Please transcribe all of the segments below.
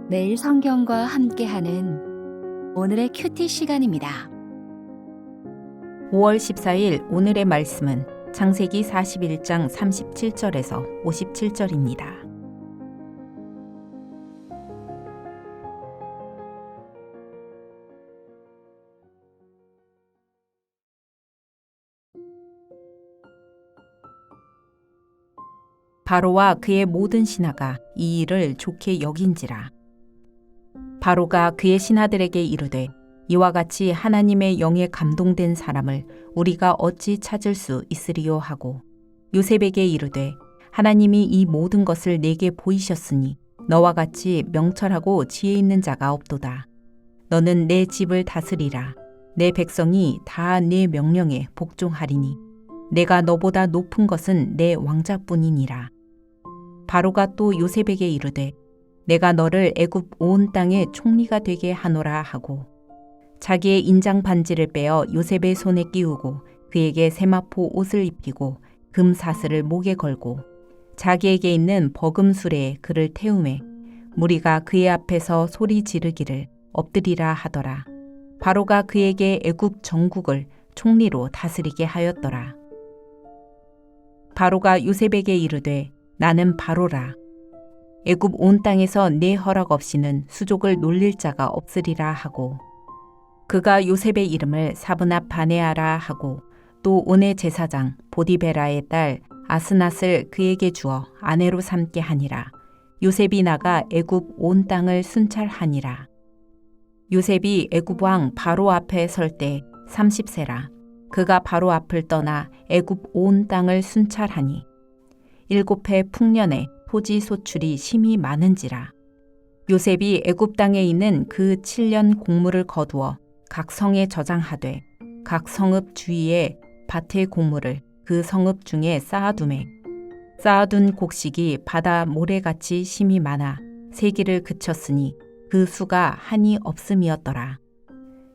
매일 성경과 함께하는 오늘의 큐티 시간입니다. 5월 14일 오늘의 말씀은 창세기 41장 37절에서 57절입니다. 바로와 그의 모든 신하가 이 일을 좋게 여긴지라. 바로가 그의 신하들에게 이르되 이와 같이 하나님의 영에 감동된 사람을 우리가 어찌 찾을 수 있으리요 하고 요셉에게 이르되 하나님이 이 모든 것을 내게 보이셨으니 너와 같이 명철하고 지혜 있는 자가 없도다. 너는 내 집을 다스리라. 내 백성이 다 내 명령에 복종하리니 내가 너보다 높은 것은 내 왕자뿐이니라. 바로가 또 요셉에게 이르되 내가 너를 애굽 온 땅의 총리가 되게 하노라 하고 자기의 인장 반지를 빼어 요셉의 손에 끼우고 그에게 세마포 옷을 입히고 금 사슬을 목에 걸고 자기에게 있는 버금 수레에 그를 태우매 무리가 그의 앞에서 소리 지르기를 엎드리라 하더라. 바로가 그에게 애굽 전국을 총리로 다스리게 하였더라. 바로가 요셉에게 이르되 나는 바로라. 애굽 온 땅에서 내 허락 없이는 수족을 놀릴 자가 없으리라 하고 그가 요셉의 이름을 사브낫 바네아라 하고 또 온의 제사장 보디베라의 딸 아스낫을 그에게 주어 아내로 삼게 하니라. 요셉이 나가 애굽 온 땅을 순찰하니라. 요셉이 애굽 왕 바로 앞에 설 때 30세라. 그가 바로 앞을 떠나 애굽 온 땅을 순찰하니 7해 풍년에 토지 소출이 심히 많은지라. 요셉이 애굽 땅에 있는 그 7년 곡물을 거두어 각 성에 저장하되 각 성읍 주위에 밭의 곡물을 그 성읍 중에 쌓아두매 쌓아둔 곡식이 바다 모래같이 심히 많아 세기를 그쳤으니 그 수가 한이 없음이었더라.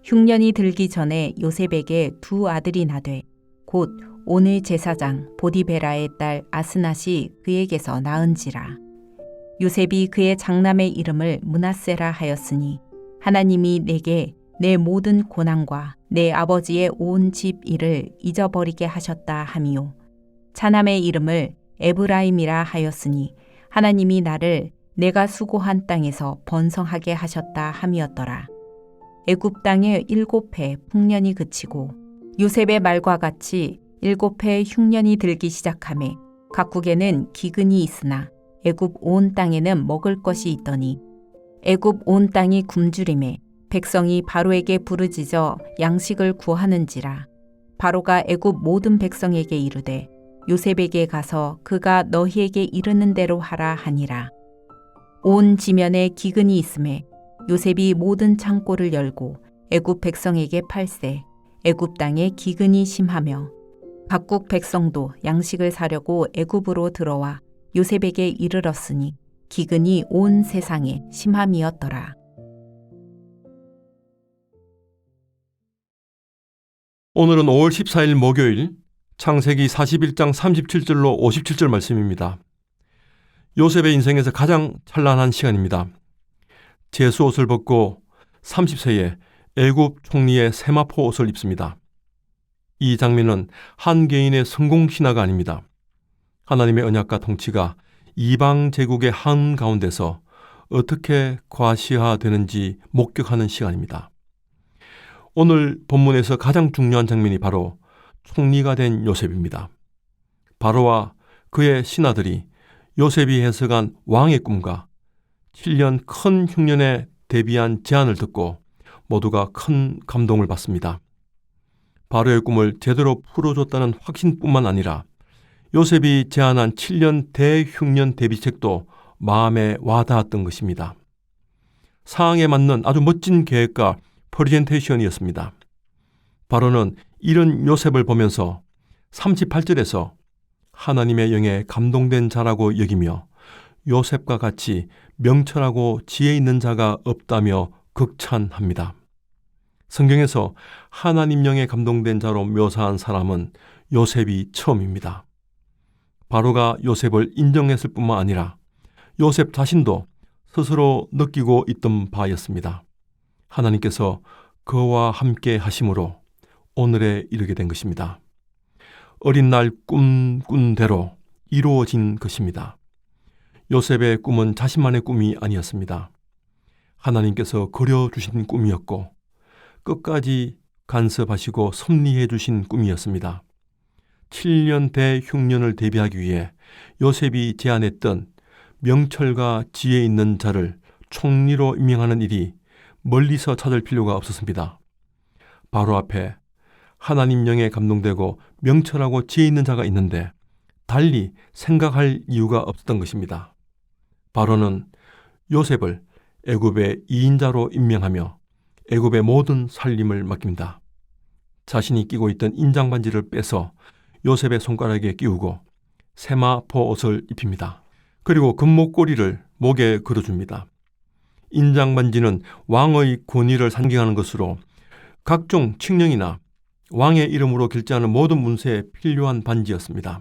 흉년이 들기 전에 요셉에게 두 아들이 나되 곧 온의 제사장 보디베라의 딸 아스낫이 그에게서 낳은지라. 요셉이 그의 장남의 이름을 므낫세라 하였으니 하나님이 내게 내 모든 고난과 내 아버지의 온 집 일을 잊어버리게 하셨다 하미요. 차남의 이름을 에브라임이라 하였으니 하나님이 나를 내가 수고한 땅에서 번성하게 하셨다 함이었더라. 애굽 땅에 7해 풍년이 그치고 요셉의 말과 같이 7해 흉년이 들기 시작하매 각국에는 기근이 있으나 애굽 온 땅에는 먹을 것이 있더니 애굽 온 땅이 굶주림에 백성이 바로에게 부르짖어 양식을 구하는지라. 바로가 애굽 모든 백성에게 이르되 요셉에게 가서 그가 너희에게 이르는 대로 하라 하니라. 온 지면에 기근이 있음에 요셉이 모든 창고를 열고 애굽 백성에게 팔세 애굽 땅에 기근이 심하며 각국 백성도 양식을 사려고 애굽으로 들어와 요셉에게 이르렀으니 기근이 온 세상에 심함이었더라. 오늘은 5월 14일 목요일 창세기 41장 37절로 57절 말씀입니다. 요셉의 인생에서 가장 찬란한 시간입니다. 제수 옷을 벗고 30세에 애굽 총리의 세마포 옷을 입습니다. 이 장면은 한 개인의 성공 신화가 아닙니다. 하나님의 언약과 통치가 이방 제국의 한가운데서 어떻게 과시화되는지 목격하는 시간입니다. 오늘 본문에서 가장 중요한 장면이 바로 총리가 된 요셉입니다. 바로와 그의 신하들이 요셉이 해석한 왕의 꿈과 7년 큰 흉년에 대비한 제안을 듣고 모두가 큰 감동을 받습니다. 바로의 꿈을 제대로 풀어줬다는 확신뿐만 아니라 요셉이 제안한 7년 대흉년 대비책도 마음에 와닿았던 것입니다. 상황에 맞는 아주 멋진 계획과 프레젠테이션이었습니다. 바로는 이런 요셉을 보면서 38절에서 하나님의 영에 감동된 자라고 여기며 요셉과 같이 명철하고 지혜 있는 자가 없다며 극찬합니다. 성경에서 하나님 영에 감동된 자로 묘사한 사람은 요셉이 처음입니다. 바로가 요셉을 인정했을 뿐만 아니라 요셉 자신도 스스로 느끼고 있던 바였습니다. 하나님께서 그와 함께 하심으로 오늘에 이르게 된 것입니다. 어린 날 꿈꾼 대로 이루어진 것입니다. 요셉의 꿈은 자신만의 꿈이 아니었습니다. 하나님께서 그려주신 꿈이었고 끝까지 간섭하시고 섭리해 주신 꿈이었습니다. 7년 대흉년을 대비하기 위해 요셉이 제안했던 명철과 지혜 있는 자를 총리로 임명하는 일이 멀리서 찾을 필요가 없었습니다. 바로 앞에 하나님 영에 감동되고 명철하고 지혜 있는 자가 있는데 달리 생각할 이유가 없었던 것입니다. 바로는 요셉을 애굽의 2인자로 임명하며 애굽의 모든 살림을 맡깁니다. 자신이 끼고 있던 인장반지를 빼서 요셉의 손가락에 끼우고 세마포 옷을 입힙니다. 그리고 금목걸이를 목에 걸어줍니다. 인장반지는 왕의 권위를 상징하는 것으로 각종 칙령이나 왕의 이름으로 결제하는 모든 문서에 필요한 반지였습니다.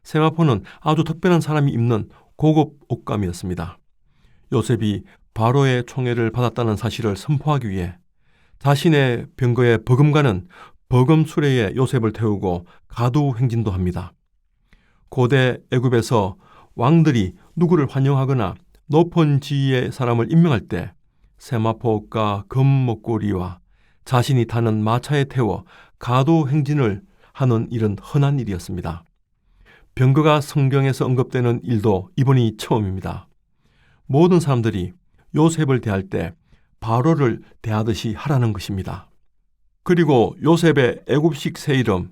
세마포는 아주 특별한 사람이 입는 고급 옷감이었습니다. 요셉이 바로의 총애를 받았다는 사실을 선포하기 위해 자신의 병거에 버금가는 버금 수레에 요셉을 태우고 가두 행진도 합니다. 고대 애굽에서 왕들이 누구를 환영하거나 높은 지위의 사람을 임명할 때 세마포 옷과 금 목걸이와 자신이 타는 마차에 태워 가두 행진을 하는 일은 흔한 일이었습니다. 병거가 성경에서 언급되는 일도 이번이 처음입니다. 모든 사람들이 요셉을 대할 때 바로를 대하듯이 하라는 것입니다. 그리고 요셉의 애굽식 새 이름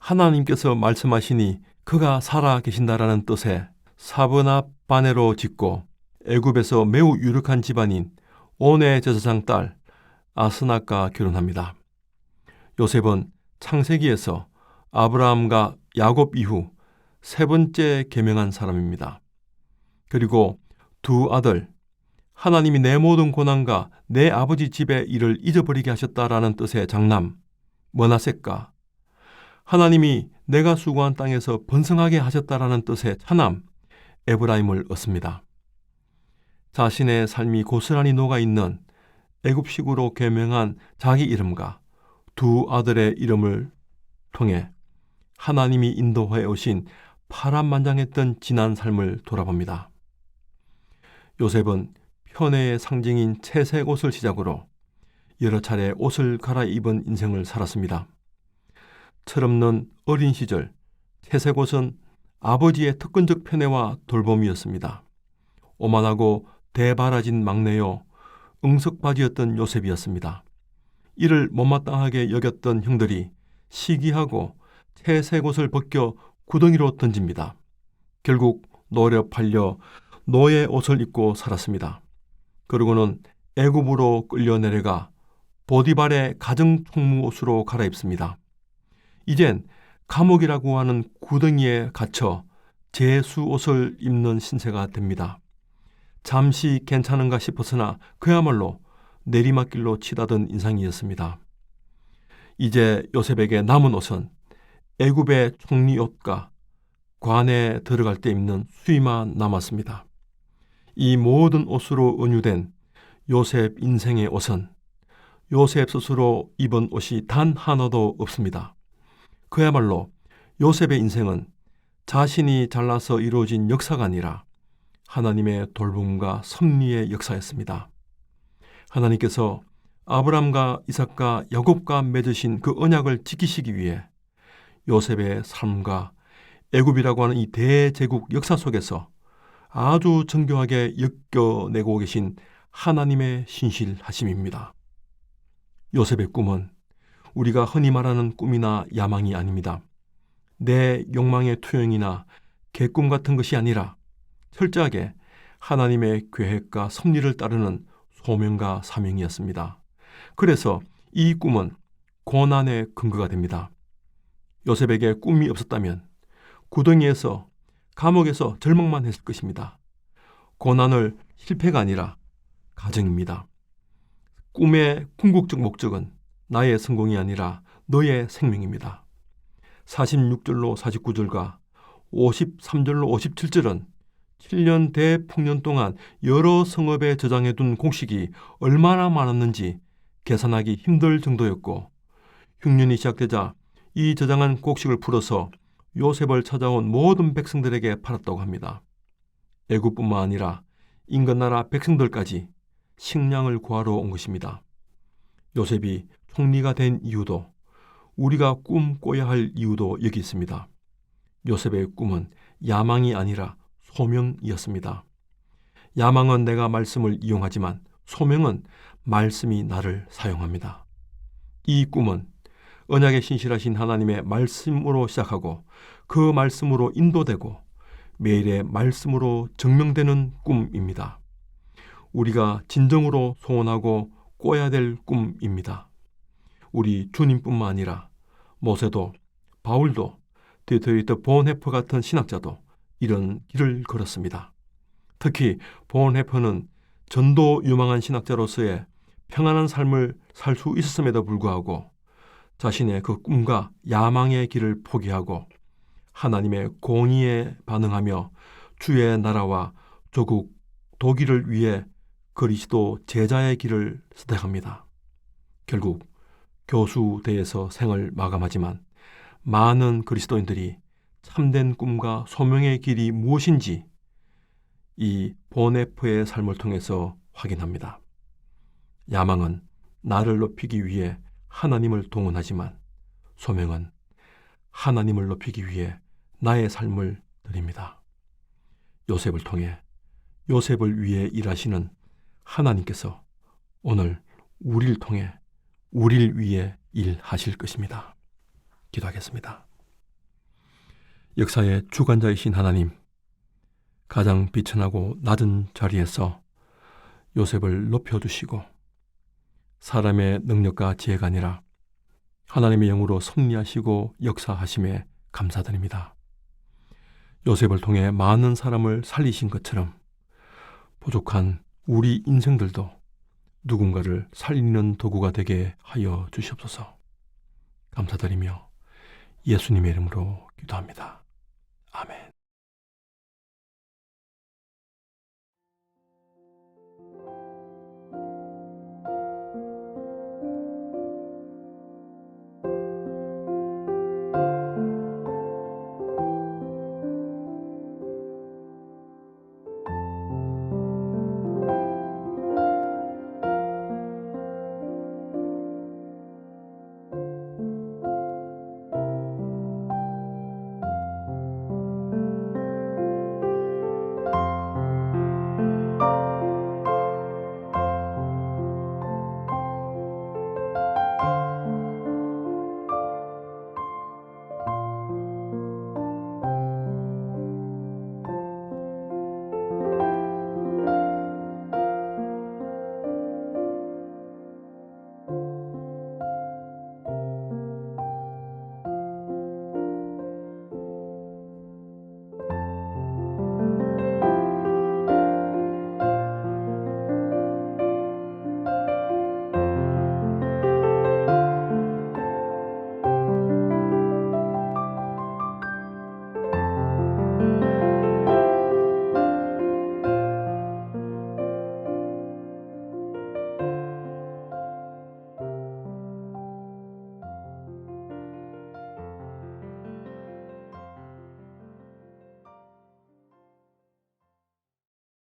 하나님께서 말씀하시니 그가 살아 계신다라는 뜻의 사브낫 바네로 짓고 애굽에서 매우 유력한 집안인 온의 제사장 딸 아스낫과 결혼합니다. 요셉은 창세기에서 아브라함과 야곱 이후 세 번째 계명한 사람입니다. 그리고 두 아들, 하나님이 내 모든 고난과 내 아버지 집의 일을 잊어버리게 하셨다라는 뜻의 장남 므낫세과 하나님이 내가 수고한 땅에서 번성하게 하셨다라는 뜻의 차남 에브라임을 얻습니다. 자신의 삶이 고스란히 녹아있는 애굽식으로 계명한 자기 이름과 두 아들의 이름을 통해 하나님이 인도해 오신 파란만장했던 지난 삶을 돌아봅니다. 요셉은 편애의 상징인 채색 옷을 시작으로 여러 차례 옷을 갈아입은 인생을 살았습니다. 철없는 어린 시절 채색 옷은 아버지의 특권적 편애와 돌봄이었습니다. 오만하고 대바라진 막내요 응석바지였던 요셉이었습니다. 이를 못마땅하게 여겼던 형들이 시기하고 채색 옷을 벗겨 구덩이로 던집니다. 결국 노려 팔려 노예 옷을 입고 살았습니다. 그러고는 애굽으로 끌려 내려가 보디발의 가정총무 옷으로 갈아입습니다. 이젠 감옥이라고 하는 구덩이에 갇혀 제수 옷을 입는 신세가 됩니다. 잠시 괜찮은가 싶었으나 그야말로 내리막길로 치닫은 인상이었습니다. 이제 요셉에게 남은 옷은 애굽의 총리 옷과 관에 들어갈 때 입는 수의만 남았습니다. 이 모든 옷으로 은유된 요셉 인생의 옷은 요셉 스스로 입은 옷이 단 하나도 없습니다. 그야말로 요셉의 인생은 자신이 잘나서 이루어진 역사가 아니라 하나님의 돌봄과 섭리의 역사였습니다. 하나님께서 아브람과 이삭과 야곱과 맺으신 그 언약을 지키시기 위해 요셉의 삶과 애굽이라고 하는 이 대제국 역사 속에서 아주 정교하게 엮여내고 계신 하나님의 신실하심입니다. 요셉의 꿈은 우리가 흔히 말하는 꿈이나 야망이 아닙니다. 내 욕망의 투영이나 개꿈 같은 것이 아니라 철저하게 하나님의 계획과 섭리를 따르는 소명과 사명이었습니다. 그래서 이 꿈은 고난의 근거가 됩니다. 요셉에게 꿈이 없었다면 구덩이에서 감옥에서 절망만 했을 것입니다. 고난을 실패가 아니라 가정입니다. 꿈의 궁극적 목적은 나의 성공이 아니라 너의 생명입니다. 46절로 49절과 53절로 57절은 7년 대풍년 동안 여러 성읍에 저장해둔 곡식이 얼마나 많았는지 계산하기 힘들 정도였고, 흉년이 시작되자 이 저장한 곡식을 풀어서 요셉을 찾아온 모든 백성들에게 팔았다고 합니다. 애굽뿐만 아니라 인근나라 백성들까지 식량을 구하러 온 것입니다. 요셉이 총리가 된 이유도, 우리가 꿈 꿔야 할 이유도 여기 있습니다. 요셉의 꿈은 야망이 아니라 소명이었습니다. 야망은 내가 말씀을 이용하지만 소명은 말씀이 나를 사용합니다. 이 꿈은 언약에 신실하신 하나님의 말씀으로 시작하고 그 말씀으로 인도되고 매일의 말씀으로 증명되는 꿈입니다. 우리가 진정으로 소원하고 꿔야 될 꿈입니다. 우리 주님뿐만 아니라 모세도, 바울도, 디트리히트 본헤퍼 같은 신학자도 이런 길을 걸었습니다. 특히 본헤퍼는 전도 유망한 신학자로서의 평안한 삶을 살 수 있었음에도 불구하고 자신의 그 꿈과 야망의 길을 포기하고 하나님의 공의에 반응하며 주의 나라와 조국 독일을 위해 그리스도 제자의 길을 선택합니다. 결국 교수대에서 생을 마감하지만 많은 그리스도인들이 참된 꿈과 소명의 길이 무엇인지 이 본헤퍼의 삶을 통해서 확인합니다. 야망은 나를 높이기 위해 하나님을 동원하지만 소명은 하나님을 높이기 위해 나의 삶을 드립니다. 요셉을 통해 요셉을 위해 일하시는 하나님께서 오늘 우리를 통해 우리를 위해 일하실 것입니다. 기도하겠습니다. 역사의 주관자이신 하나님, 가장 비천하고 낮은 자리에서 요셉을 높여주시고 사람의 능력과 지혜가 아니라 하나님의 영으로 섭리하시고 역사하심에 감사드립니다. 요셉을 통해 많은 사람을 살리신 것처럼 부족한 우리 인생들도 누군가를 살리는 도구가 되게 하여 주시옵소서. 감사드리며 예수님의 이름으로 기도합니다. 아멘.